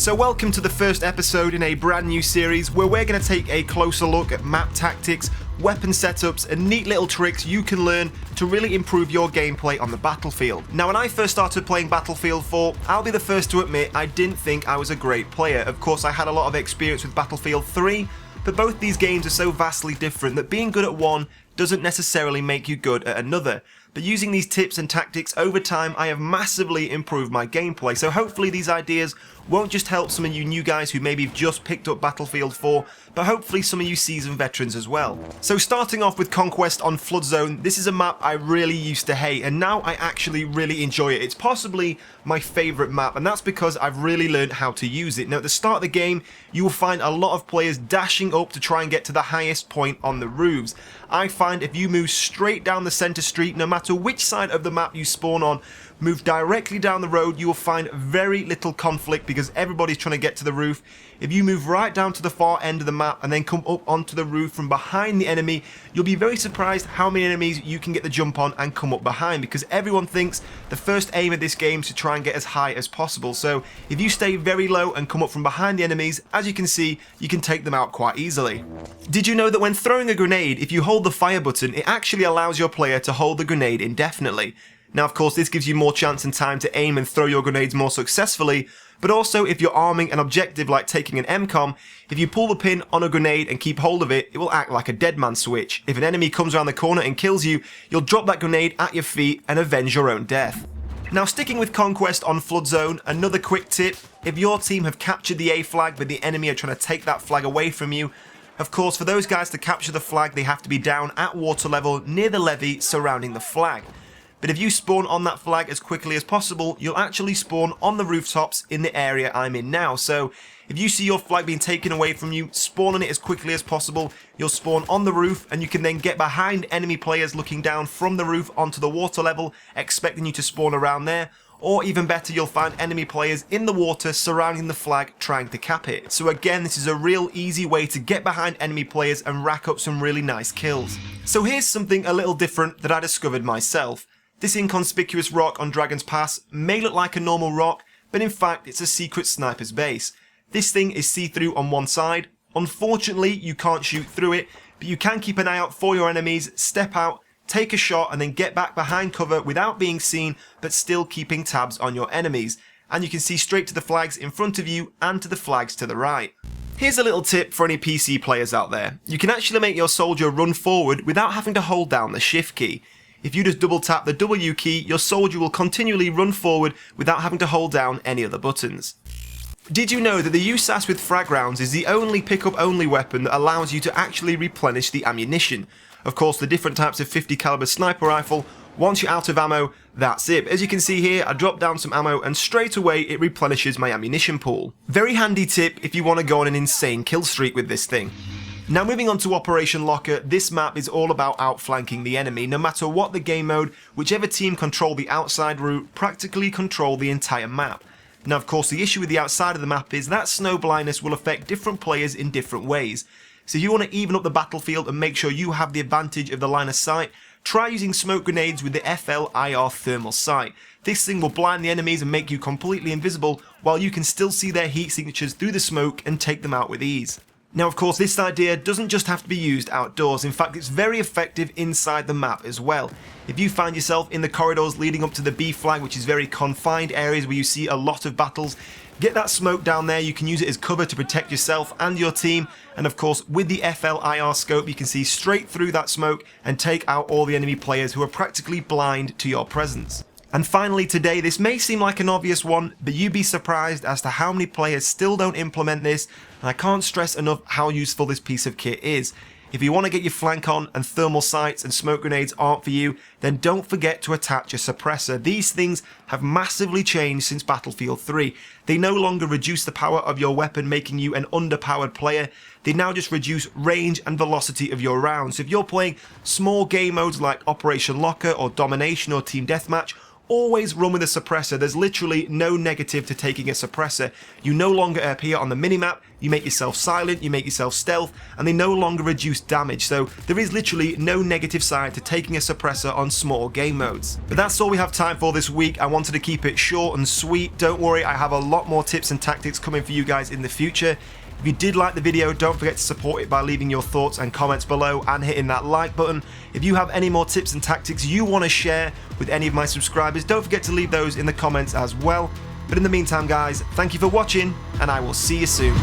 So welcome to the first episode in a brand new series where we're going to take a closer look at map tactics, weapon setups and neat little tricks you can learn to really improve your gameplay on the battlefield. Now when I first started playing Battlefield 4, I'll be the first to admit I didn't think I was a great player. Of course I had a lot of experience with Battlefield 3, but both these games are so vastly different that being good at one doesn't necessarily make you good at another. But using these tips and tactics over time, I have massively improved my gameplay, so hopefully these ideas won't just help some of you new guys who maybe have just picked up Battlefield 4, but hopefully some of you seasoned veterans as well. So starting off with Conquest on Flood Zone, this is a map I really used to hate, and now I actually really enjoy it. It's possibly my favourite map, and that's because I've really learned how to use it. Now at the start of the game, you will find a lot of players dashing up to try and get to the highest point on the roofs. I find if you move straight down the centre street, no matter which side of the map you spawn on, move directly down the road, you will find very little conflict because everybody's trying to get to the roof. If you move right down to the far end of the map and then come up onto the roof from behind the enemy, you'll be very surprised how many enemies you can get the jump on and come up behind, because everyone thinks the first aim of this game is to try and get as high as possible. So if you stay very low and come up from behind the enemies, as you can see, you can take them out quite easily. Did you know that when throwing a grenade, if you hold the fire button, it actually allows your player to hold the grenade indefinitely? Now of course this gives you more chance and time to aim and throw your grenades more successfully, but also if you're arming an objective like taking an MCOM, if you pull the pin on a grenade and keep hold of it, it will act like a dead man switch. If an enemy comes around the corner and kills you, you'll drop that grenade at your feet and avenge your own death. Now sticking with Conquest on Flood Zone, another quick tip: if your team have captured the A flag but the enemy are trying to take that flag away from you, of course for those guys to capture the flag they have to be down at water level near the levee surrounding the flag. But if you spawn on that flag as quickly as possible, you'll actually spawn on the rooftops in the area I'm in now. So if you see your flag being taken away from you, spawn on it as quickly as possible. You'll spawn on the roof and you can then get behind enemy players looking down from the roof onto the water level, expecting you to spawn around there. Or even better, you'll find enemy players in the water surrounding the flag trying to cap it. So again, this is a real easy way to get behind enemy players and rack up some really nice kills. So here's something a little different that I discovered myself. This inconspicuous rock on Dragon's Pass may look like a normal rock, but in fact it's a secret sniper's base. This thing is see-through on one side. Unfortunately, you can't shoot through it, but you can keep an eye out for your enemies, step out, take a shot and then get back behind cover without being seen, but still keeping tabs on your enemies. And you can see straight to the flags in front of you and to the flags to the right. Here's a little tip for any PC players out there. You can actually make your soldier run forward without having to hold down the shift key. If you just double tap the W key, your soldier will continually run forward without having to hold down any other buttons. Did you know that the USAS with frag rounds is the only pickup only weapon that allows you to actually replenish the ammunition? Of course, the different types of 50 caliber sniper rifle, once you're out of ammo, that's it. As you can see here, I dropped down some ammo and straight away it replenishes my ammunition pool. Very handy tip if you want to go on an insane kill streak with this thing. Now moving on to Operation Locker, this map is all about outflanking the enemy. No matter what the game mode, whichever team control the outside route practically control the entire map. Now of course the issue with the outside of the map is that snow blindness will affect different players in different ways. So if you want to even up the battlefield and make sure you have the advantage of the line of sight, try using smoke grenades with the FLIR thermal sight. This thing will blind the enemies and make you completely invisible while you can still see their heat signatures through the smoke and take them out with ease. Now of course this idea doesn't just have to be used outdoors, in fact it's very effective inside the map as well. If you find yourself in the corridors leading up to the B flag, which is very confined areas where you see a lot of battles, get that smoke down there, you can use it as cover to protect yourself and your team, and of course with the FLIR scope you can see straight through that smoke and take out all the enemy players who are practically blind to your presence. And finally today, this may seem like an obvious one, but you'd be surprised as to how many players still don't implement this, and I can't stress enough how useful this piece of kit is. If you want to get your flank on and thermal sights and smoke grenades aren't for you, then don't forget to attach a suppressor. These things have massively changed since Battlefield 3. They no longer reduce the power of your weapon, making you an underpowered player. They now just reduce range and velocity of your rounds. So if you're playing small game modes like Operation Locker or Domination or Team Deathmatch, always run with a suppressor. There's literally no negative to taking a suppressor. You no longer appear on the minimap, you make yourself silent, you make yourself stealth, and they no longer reduce damage. So there is literally no negative side to taking a suppressor on small game modes. But that's all we have time for this week. I wanted to keep it short and sweet. Don't worry, I have a lot more tips and tactics coming for you guys in the future. If you did like the video, don't forget to support it by leaving your thoughts and comments below and hitting that like button. If you have any more tips and tactics you want to share with any of my subscribers, don't forget to leave those in the comments as well. But in the meantime, guys, thank you for watching, and I will see you soon.